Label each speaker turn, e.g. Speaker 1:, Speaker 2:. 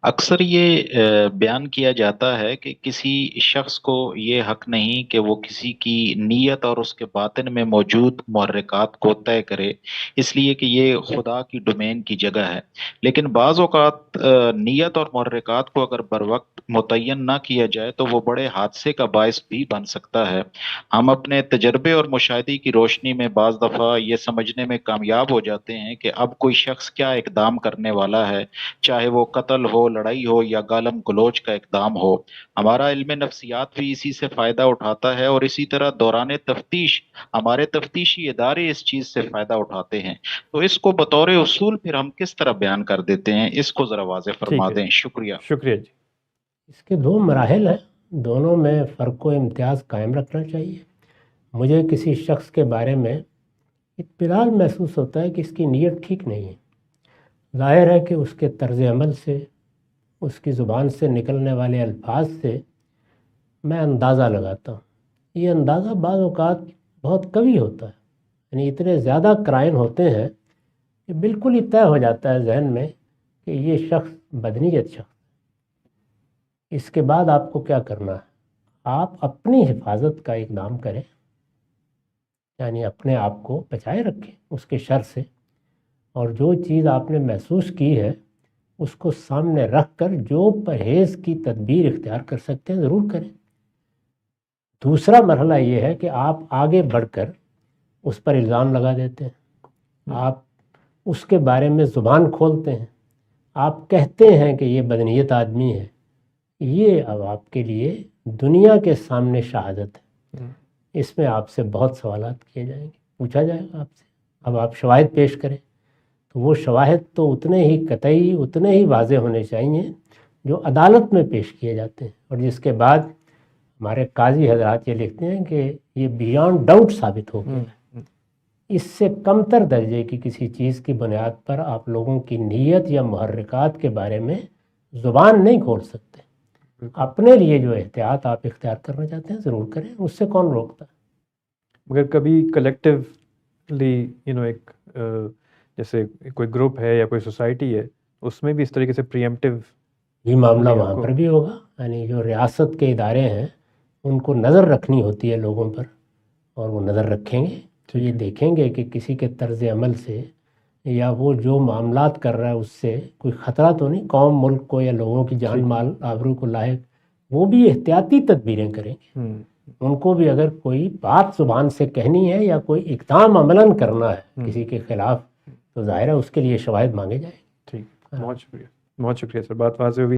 Speaker 1: اکثر یہ بیان کیا جاتا ہے کہ کسی شخص کو یہ حق نہیں کہ وہ کسی کی نیت اور اس کے باطن میں موجود محرکات کو طے کرے، اس لیے کہ یہ خدا کی ڈومین کی جگہ ہے۔ لیکن بعض اوقات نیت اور محرکات کو اگر بر وقت متعین نہ کیا جائے تو وہ بڑے حادثے کا باعث بھی بن سکتا ہے۔ ہم اپنے تجربے اور مشاہدے کی روشنی میں بعض دفعہ یہ سمجھنے میں کامیاب ہو جاتے ہیں کہ اب کوئی شخص کیا اقدام کرنے والا ہے، چاہے وہ قتل ہو، لڑائی ہو یا گالم گلوچ کا اقدام ہو۔ ہمارا علم نفسیات بھی اسی سے فائدہ اٹھاتا ہے، اور اسی طرح دوران تفتیش ہمارے تفتیشی ادارے اس چیز سے فائدہ اٹھاتے ہیں۔ تو اس کو بطور اصول پھر ہم کس طرح بیان کر دیتے ہیں، اس کو ذرا واضح فرما
Speaker 2: ٹھیک ہے،
Speaker 1: دیں، شکریہ۔
Speaker 2: شکریہ جی۔
Speaker 3: اس کے دو مراحل ہیں، دونوں میں فرق و امتیاز قائم رکھنا چاہیے۔ مجھے کسی شخص کے بارے میں اطمینان محسوس ہوتا ہے کہ اس کی نیت ٹھیک نہیں ہے، ظاہر ہے کہ اس کے طرز عمل سے، اس کی زبان سے نکلنے والے الفاظ سے میں اندازہ لگاتا ہوں۔ یہ اندازہ بعض اوقات بہت قوی ہوتا ہے، یعنی اتنے زیادہ قرائن ہوتے ہیں کہ بالکل ہی طے ہو جاتا ہے ذہن میں کہ یہ شخص بدنیت شخص۔ اس کے بعد آپ کو کیا کرنا ہے؟ آپ اپنی حفاظت کا اقدام کریں، یعنی اپنے آپ کو بچائے رکھیں اس کے شر سے، اور جو چیز آپ نے محسوس کی ہے اس کو سامنے رکھ کر جو پرہیز کی تدبیر اختیار کر سکتے ہیں ضرور کریں۔ دوسرا مرحلہ یہ ہے کہ آپ آگے بڑھ کر اس پر الزام لگا دیتے ہیں، آپ اس کے بارے میں زبان کھولتے ہیں، آپ کہتے ہیں کہ یہ بدنیت آدمی ہے۔ یہ اب آپ کے لیے دنیا کے سامنے شہادت ہے۔ اس میں آپ سے بہت سوالات کیے جائیں گے، پوچھا جائے گا آپ سے۔ اب آپ شواہد پیش کریں، تو وہ شواہد تو اتنے ہی قطعی، اتنے ہی واضح ہونے چاہیے جو عدالت میں پیش کیے جاتے ہیں، اور جس کے بعد ہمارے قاضی حضرات یہ لکھتے ہیں کہ یہ بیانڈ ڈاؤٹ ثابت ہو گیا ہے۔ اس سے کم تر درجے کی کسی چیز کی بنیاد پر آپ لوگوں کی نیت یا محرکات کے بارے میں زبان نہیں کھول سکتے۔ اپنے لیے جو احتیاط آپ اختیار کرنا چاہتے ہیں ضرور کریں، اس سے کون روکتا ہے؟
Speaker 2: مگر کبھی کلیکٹیولی ایک جیسے کوئی گروپ ہے یا کوئی سوسائٹی ہے، اس میں بھی اس طریقے سے پریمپٹیو
Speaker 3: یہ معاملہ وہاں پر بھی ہوگا، یعنی جو ریاست کے ادارے ہیں ان کو نظر رکھنی ہوتی ہے لوگوں پر، اور وہ نظر رکھیں گے تو یہ دیکھیں گے کہ کسی کے طرز عمل سے یا وہ جو معاملات کر رہا ہے اس سے کوئی خطرہ تو نہیں قوم، ملک کو یا لوگوں کی جان مال آبرو کو لاحق۔ وہ بھی احتیاطی تدبیریں کریں گے۔ ان کو بھی اگر کوئی بات زبان سے کہنی ہے یا کوئی اقدام عملاً کرنا ہے کسی کے خلاف، تو ظاہر ہے اس کے لیے شواہد مانگے جائیں۔
Speaker 2: ٹھیک، بہت شکریہ، بہت شکریہ سر، بات واضح ہوئی۔